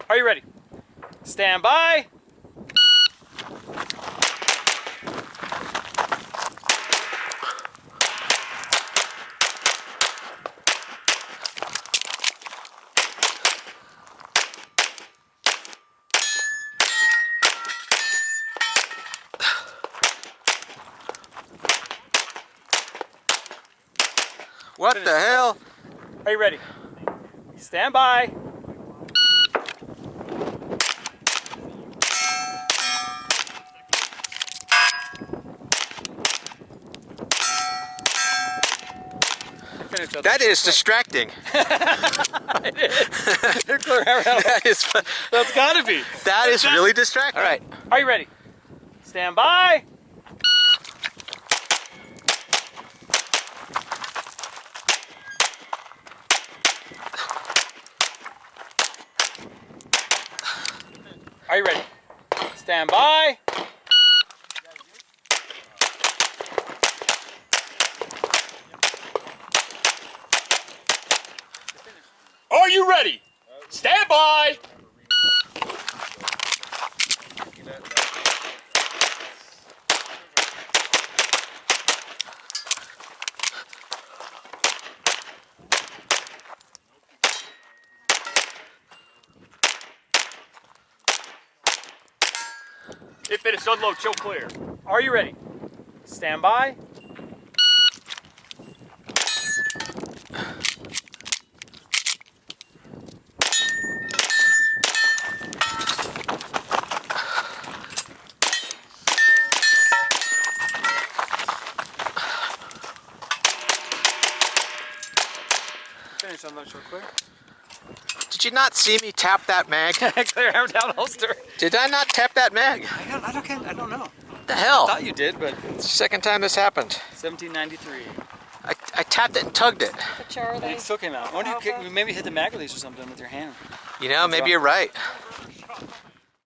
Are you ready? Stand by. What the hell? Are you ready? Stand by. That is distracting. It is. Nuclear around. That is. That's gotta be. That is really distracting. All right. Are you ready? Stand by. Are you ready? Stand by. Are you ready? Stand by. It finished. Unload. Show clear. Are you ready? Stand by. Finish. Unload. Show clear. Did you not see me tap that mag? Clear. Hammer down. Holster. Did I not tap that mag? I don't know. What the hell? I thought you did, but It's the second time this happened. 1793. I tapped it and tugged it. And it still came out. I wonder if you maybe hit the mag release or something with your hand. You know, maybe you're right.